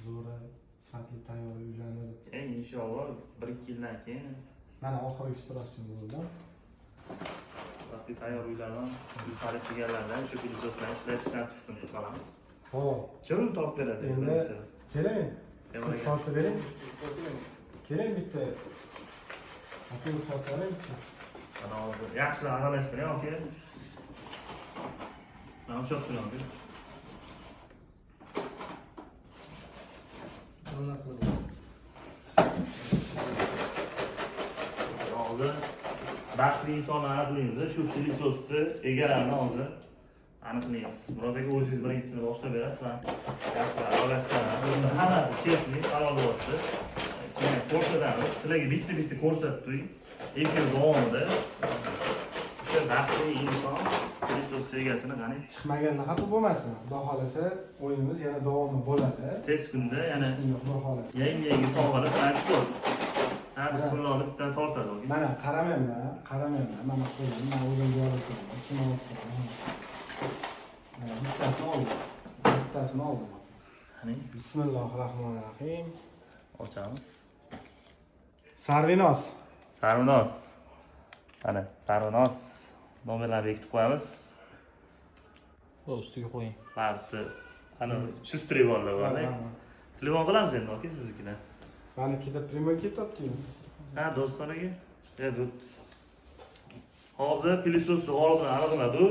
zo'ra sifatli tayyor uylanib. Inshaalloh 1-2 yildan keyin Mana oxirgi ishtirokchim bo'ldim. sifatli tayyor uylardan yuqori kelganlardan shu filosoflarni ishlatish nasib qilsin deb qolamiz. Xo'p. Kim topib beradi? Endi keling. Siz tortib bering. Keling bitta. Aql sotaring. Mana hozir yaxshilab aralashtiring, aka. Mana o'sha turamiz. Hozir baxtli insonni aniqlaymiz. Shu filosofisi egalarni hozir aniqlaymiz. Murod aka o'zingiz birinchisini boshlab berasiz. Men yaxshilab aralashtiramiz. Hammasi chestni qaror bo'lyapti. Ichini ko'rsatamiz. Sizlarga bitta ko'rsatdik. Efir davomida o'sha baxtli inson filosofisi egasini qani Chiqmaganda xafa bo'lmasin. Xudo xolasa o'yinimiz yana davomi bo'ladi. tez kunda yana Xudo xolasa. yangi sovg'alar aytib ha bismillah deb tortadi. Mana qaramayman. Mana qo'ydim. Men o'zim borib turaman. Kim olib bittasini oldim. Qani Bismillahirrohmanirrohim. ochamiz. Sarvinos. Ana sarvinos nomerlarni bekitib qo'yamiz. Ustiga qo'ying. Baribir ana shu strevollar borda. Telefon qilamiz endi aka siznikidan. Menikida primoy topdim. Ha do'stlarga. Hozir pilososni g'olibini aniqladi.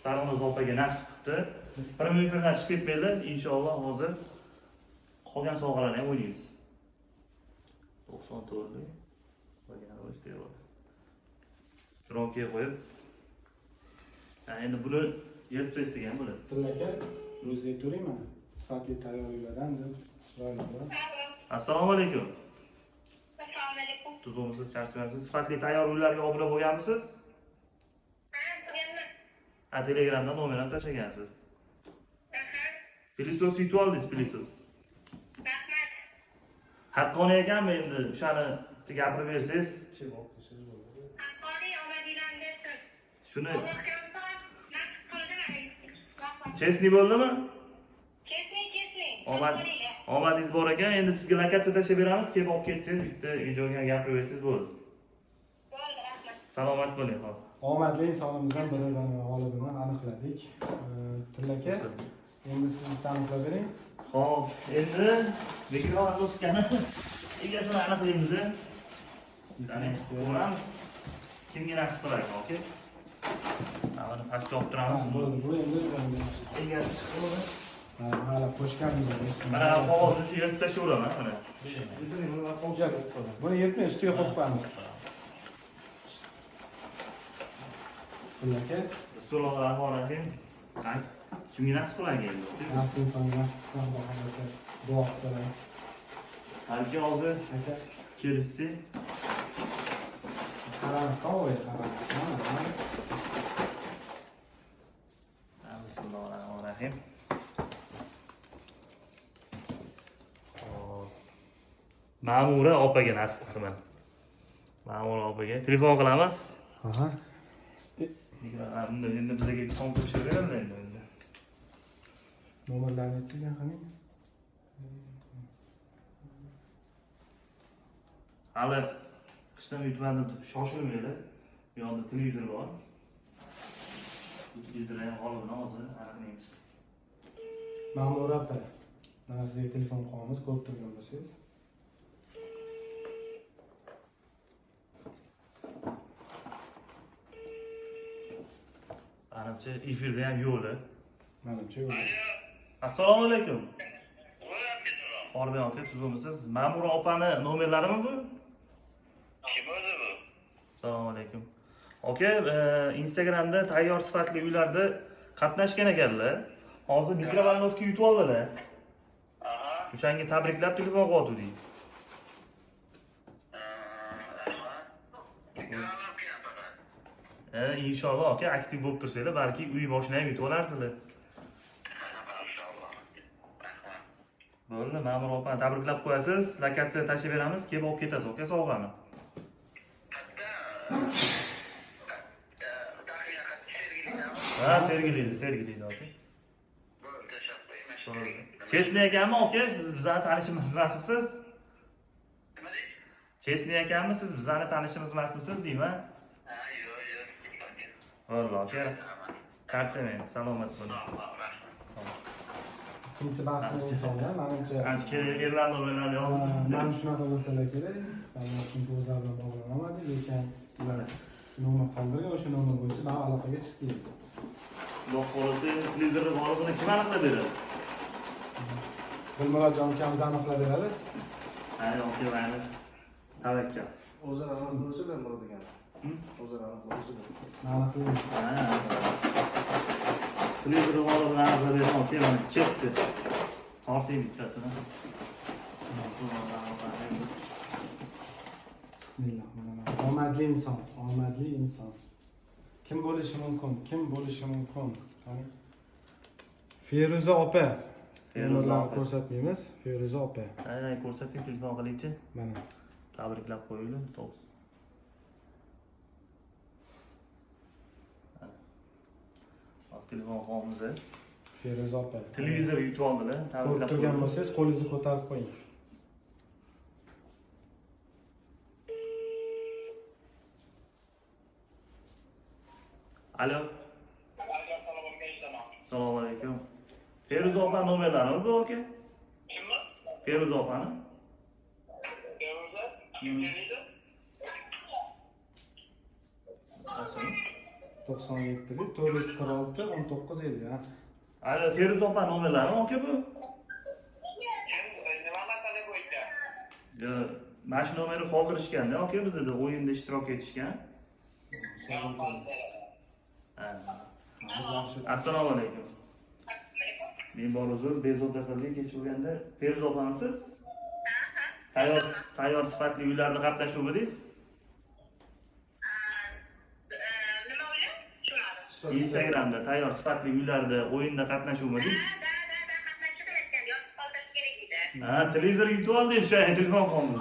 Sarvinos opaga nasib qildi. Primoyga chiqib ketmaylar. Inshaalloh hozir qolgan sovg'alarni ham o'ynaymiz. 94 Bagana o'stirib. Ronkiga qo'yib. Endi buni yeltib degan bo'ladi. Tillaka, o'zingiz turing mana. Sifatli tayyorlardan deb chiroyli. Assalomu alaykum. Assalomu alaykum. Tuzumsiz charchamaysiz. Sifatli tayyorlarga obuna bo'lganmisiz? Ha, Telegramdan nomerni tashlagansiz. Pilisos yutib oldingiz, pilisos. Rahmat. Haqqoniy ekanmi endi o'shani gapirib bersangiz? Haqqoniy omadinglarni bersin. Shuni Alloh nasib qildimi? chestni bo'ldimi? Kesmay. Omadingiz bor ekan. Endi sizga lokatsiya tashlab beramiz. Kelib olib ketsangiz, bitta videoga gapirib bersangiz bo'ldi. Bo'ldi, rahmat. Salomat bo'ling, xo'p. Omadli insonimizdan biridan g'olibini aniqladik. Tillaka, endi siz bitta aniqlab bering. Xo'p, endi mikrofon o'tgani egasini aniqlaymiz. Ya'ni ko'ramiz. Kimga nasib qiladi, okey? Mana pastga olib turamiz. Bo'ldi, bu endi Egasi chiqdi. hali qo'shganmiz. Mana qog'ozni shu yerga tashlayveraman, mana. Buni yetmay ustiga qo'yib qo'yamiz. Tillaka, Bismillahirrohmanirrohim. Kimga nasib qiladi endi? yaxshi inson nasib qilsa Xudo xolasa duo qilsalar. Balki hozir Aka, kelishsa, qaramasdan o'ylaydi, qaramasdan. Bismillahirrohmanirrohim. Ma'mura opaga nasib qildim. Ma'mura opaga telefon qilamiz. Aha. Endi bizga son tushirib beradi endi. Nomerlarni aytgan qani? Hali qishdan yutmadi, shoshilmaydi. Bu yoqda televizor bor. Televizorda ham g'olibni hozir aniqlaymiz. Ma'mura opa. Mana sizga telefon qo'yamiz, ko'rib turgan bo'lsangiz. Manimcha efirda ham yo'li. Menimcha yo'q. Assalomu alaykum. Qorbek aka, tuzumisiz? Ma'mura opani nomerlarimi bu? Kim o'zi bu? Assalomu alaykum. Aka, Instagramda tayyor sifatli uylarda qatnashgan ekanlar. Hozir mikrovalnovka yutib oldilar. Aha. O'shanga tabriklab telefon qildik. Inshaalloh aka aktiv bo'lib tursanglar, balki uy boshini ham yutib olarsizlar. Bo'ldi, Ma'mur opani tabriklab qo'yasiz, lokatsiya tashlab beramiz, kelib olib ketasiz, aka, sovg'ani. Ha, Sergelida, aka. Bo'ldi, tashakkur. Chesney ekanmi aka? Siz bizani tanishimiz emasmisiz? Nima deysiz? Chesney ekanmi? Siz bizani tanishimiz emasmisiz deyman. Ha, yo'q. Valloh aka. Charchamang, salomat bo'ling. Ikkinchi baxtli insonlar manimcha Ancha kerak erlarni o'yinlarni yozib. mana shunaqa bo'lsalar kerak. Salom chunki o'zlari bilan bog'lanolmadi, lekin ular nomer qoldirgan, o'sha nomer bo'yicha man aloqaga chiqdik. Xudo xohlasa televizorda borligini kim aniqlab beradi? Dilmurodjon ukamiz aniqlab beradi. Ha, yo'q, mayli. Tavakkal. O'zaro aniq bo'lsa da bo'ladi ekan. O'zaro aniq bo'lsa da. Aniqlaymiz. Televizorda borligini aniqlab beradi, aka, mana ketdi. Torting bittasini. Bismillahirrohmanirrohim. Omadli inson, omadli inson. Kim bo'lishi mumkin? Kim bo'lishi mumkin? Qani? Feruza opa. Feruza opa. Ko'rsatmaymiz. Feruza opa. Ay, ko'rsating, telefon qilingchi. Mana. Tabriklab qo'yinglar, to'g'ri. Hozir telefon qilamiz. Feruza opa. Televizor yutib oldilar, Ko'rib tabriklab turgan qo'ying. bo'lsangiz, qo'lingizni ko'tarib qo'ying. Alo, Assalomu assalomu alaykum. Feruza opa nomerlarimi bu aka? Kimmi? Feruza opani. Feruza? Kim keladi? Qachon? 97 446 1950 ha. Alo, Feruza opa nomerlarimi aka bu? Kim? Nima masala bo'yicha? Yo, mana shu nomerni qoldirishganda aka bizda o'yinda ishtirok etishgan. Ha. Assalomu alaykum. Men bor uzr, bezovta qildik kech bo'lganda. Feruza opamisiz? Tayyor sifatli uylarda qatnashuvdingiz? Nima o'yla? Tushunmadim. Instagramda tayyor sifatli uylarda o'yinda qatnashuvdingiz? Ha, televizor yutib oldik, shu telefon qilamiz.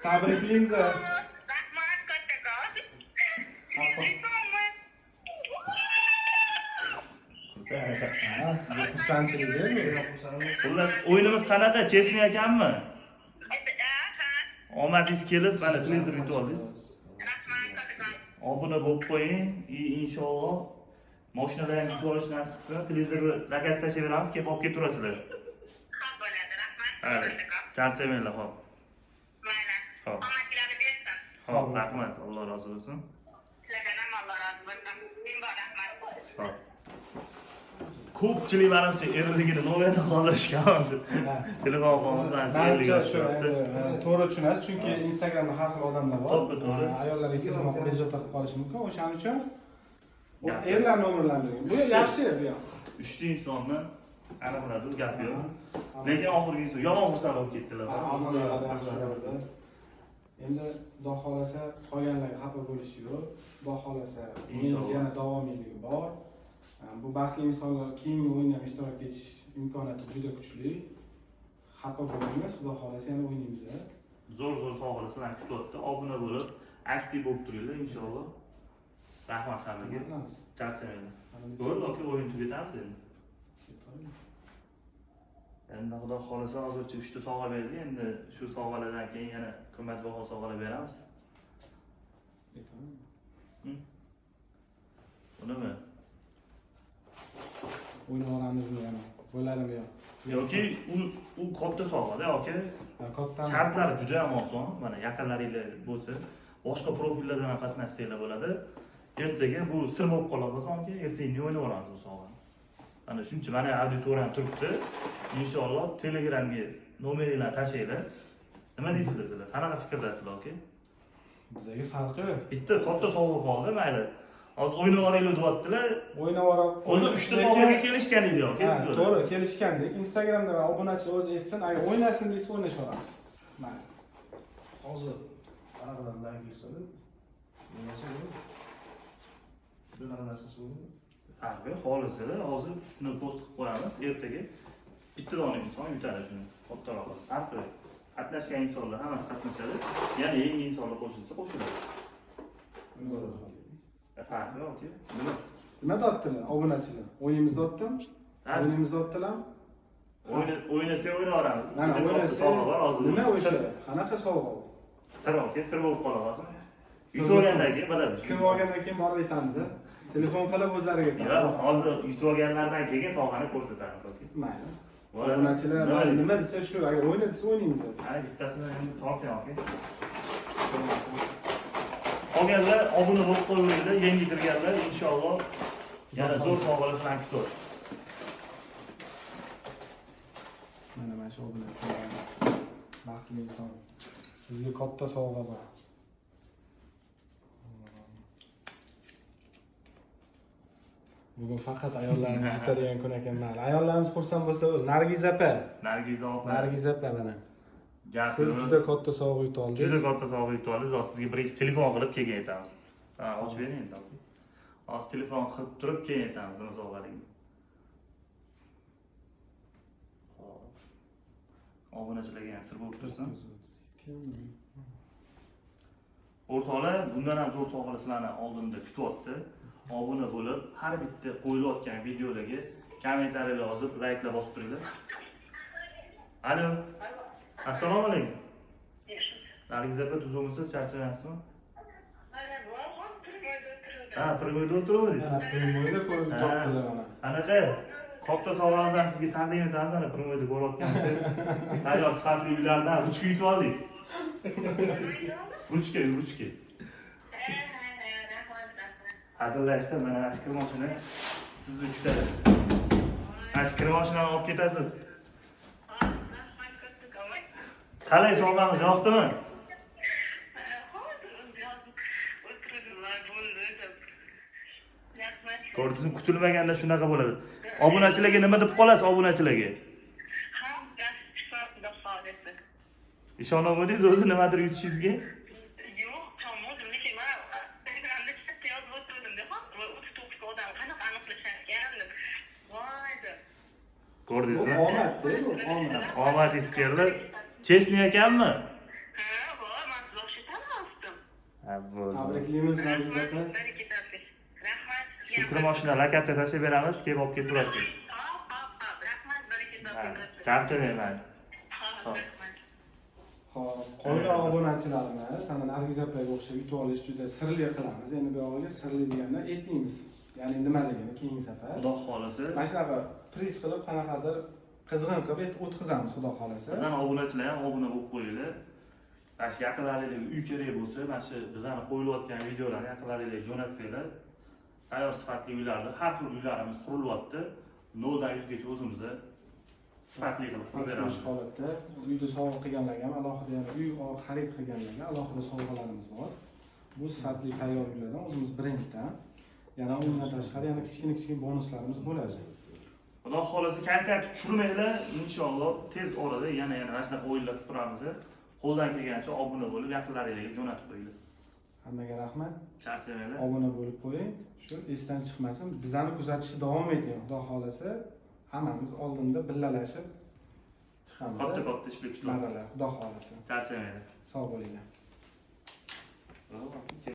Tabriklaymiz. Rahmat kattakon. Bu xursandchilik. Xullas, o'yinimiz qanaqa? Chesney ekanmi? Omadingiz kelib, mana televizor yutib oldingiz. Rahmat kattakon. Obuna bo'lib qo'ying. Inshaalloh mashinadan yutib olish nasib qilsa, televizorni zakaz tashlab beramiz, kelib olib keturasizlar. Xo'p bo'ladi, rahmat Hadi, kattakon. charchamanglar, xo'p. Mayli. Xo'p. Omadinglarni bersin. Xo'p, rahmat. Alloh rozi bo'lsin. Sizlardan ham Alloh rozi bo'lsin. Men bor rahmat. Xo'p. Ko'pchilik manimcha erligini nomerda qoldirishgan hozir. Telefon qilamiz, Manimcha shu to'g'ri tushunasiz, chunki Instagramda har xil odamlar bor. To'g'ri. Ayollarga telefon qilib bezovta qilib qolishi mumkin. O'shaning uchun erlar nomerlantirgan. Bu yaxshi bu yoq. Uchta insonni aniqladi, gap yo'q. Lekin oxirgi inson yomon xursand bo'lib ketdilar. Endi Xudo xolasa qolganlarga xafa bo'lishi yo'q. Xudo xolasa Inshaalloh. yana davomiyligi bor. Bu baxtli insonlar keyingi o'yinda ham ishtirok etish imkoniyati juda kuchli. Xafa bo'lmaymiz, Xudo xolasa yana o'ynaymiz. zo'r sovg'alar sizlarni kutyapti. Obuna bo'lib, aktiv bo'lib turinglar inshaalloh. Rahmat hammaga. Charchamanglar. Bo'ldi, aka, o'yin tugatamiz endi. Endi xudo xolasa hozircha 3 ta sovg'a berdik. Endi shu sovg'alardan keyin yana qimmatbaho sovg'alar beramiz. Bunimi? O'ynab olamizmi yana? Bo'ladimi yo'q? Yoki u katta sovg'ada, aka. Katta. Shartlari juda ham oson. Mana yaqinlaringlar bo'lsa, boshqa profillardan ham qatnashsanglar bo'ladi. Ertaga bu sir bo'lib qoladi bo'lsa-ki, ertaga o'ynab olamiz bu sovg'ani. Mana shuncha mana auditoriyam turibdi. Inshaalloh Telegramga nomeringlarni tashlanglar. Nima deysizlar sizlar? Qanaqa fikrdasizlar, aka? Bizga farqi yo'q. Bitta katta sovg'a qoldi, mayli. Hozir o'ynab olinglar deyaptilar. O'ynab olib. O'zi 3 ta sovg'aga kelishgan edi, aka, siz bilan. To'g'ri, kelishgandik. Instagramda obunachi o'zi aytsin, agar o'ynasin desa o'ynashaveramiz. Mayli. Hozir anaqa bilan kelsa-da. Nima bunaqa narsasi bo'ldi. Farqi xolisada hozir shuni post qilib qo'yamiz. Ertaga bitta dona inson yutadi shuni. Kattaroq. Farqi qatnashgan insonlar hammasi qatnashadi. Yana yangi insonlar qo'shilsa qo'shiladi. Farqi yo'q, aka. Nima deyaptilar obunachilar? O'yinimizni o'tdim. O'yinimizni o'tdilar. O'ynasak o'ynaveramiz. Mana Juda katta sovg'a bor hozir. Nima o'sha? Qanaqa sovg'a u? Sir aka, sir bo'lib qolaversin. Yutib biladi. Kim olgandan keyin borib aytamiz. Telefon qilib o'zlariga aytamiz. Yo'q, hozir yutib olganlardan keyin sovg'ani ko'rsatamiz aka. Mayli. Bo'ladi. Obunachilar nima desa shu, agar o'yna desa o'ynaymiz. Ha, bittasini endi torting aka. Qolganlar obuna bo'lib qo'yinglar, yangi kirganlar inshaalloh yana zo'r sovg'alar bilan kutib. Mana shu obunachilar. Baxtli inson. Sizga katta sovg'a bor. Bugun faqat ayollarimiz yutadigan kun ekan. Mayli. Ayollarimiz xursand bo'lsa, Nargiz opa. Nargiz opa. Nargiz opa mana. Gap Siz juda katta sovg'a yutib oldingiz. Juda katta sovg'a yutib oldingiz. Hozir sizga birinchi telefon qilib keyin aytamiz. Ha, ochib bering endi. Hozir telefon qilib turib keyin aytamiz nima sovg'aligini. Xo'p. Obunachilarga ham sir bo'lib tursin. O'rtoqlar, bundan ham zo'r sovg'alar sizlarni oldinda kutyapti. Obuna bo'lib, har bitta qo'yilayotgan videolarga kommentariyalar yozib, layklar bosib turinglar. Alo. Assalomu alaykum. Nargiz opa, tuzukmisiz, charchamayapsizmi? Ha, primoyda o'tiribsiz. Ha, primoyda ko'rib topdilar mana. Anaqa katta sovg'amizni sizga taqdim etamiz, ana primoyda ko'rayotgansiz. Tayyor sifatli uylardan ruchka yutib oldingiz. Ruchka. Hazillashda mana mana kir mashina sizni kutadi. Mana kir mashinani olib ketasiz. Qalay sovg'amiz yoqdimi? Ko'rdingizmi, kutilmaganda shunaqa bo'ladi. Obunachilarga nima deb qolasiz obunachilarga? Ishonolmadingiz o'zi nimadir yutishingizga? Ko'rdingizmi? Omad. Omadingiz keldi. Chesni ekanmi? Ha, bo'ldi. Tabriklaymiz Nargiz opa. Shu kir mashina lokatsiya tashlab beramiz, kelib olib ketib turasiz. Charchamayman. Xo'p, qolgan obunachilarimiz mana Nargiz opaga o'xshab yutib olish juda sirli qilamiz. Endi bu yog'iga sirli deganda aytmaymiz. Ya'ni nimaligini keyingi safar. Xudo xolasa. Mana shunaqa priz qilib qanaqadir qizg'in qilib o'tkazamiz, xudo xolasa. Bizani obunachilar ham obuna bo'lib qo'yinglar. Mana shu yaqinlaringizga uy kerak bo'lsa, mana shu bizani qo'yilayotgan videolarni yaqinlaringizga jo'natsanglar, tayyor sifatli uylarda har xil uylarimiz qurilyapti. 0 dan 100 gacha o'zimizni sifatli qilib qurib beramiz. Holatda uyda sovg'a qilganlarga ham alohida, yana uy xarid qilganlarga alohida sovg'alarimiz bor. Bu sifatli tayyor uylardan o'zimiz brenddan, yana undan tashqari yana kichkina bonuslarimiz bo'ladi. Xudo xolasa kontent tushirmanglar, inshaalloh tez orada yana mana shunaqa o'yinlar qilib turamiz. Qo'ldan kelgancha obuna bo'lib, yaqinlaringizga jo'natib qo'yinglar. Hammaga rahmat. Charchamanglar. Obuna bo'lib qo'ying. Shu esdan chiqmasin. Bizani kuzatishda davom eting. Xudo xolasa hammamiz oldinda billalashib chiqamiz. Katta ishlar kutyapti. Xudo xolasa. Charchamanglar. Sog' bo'linglar.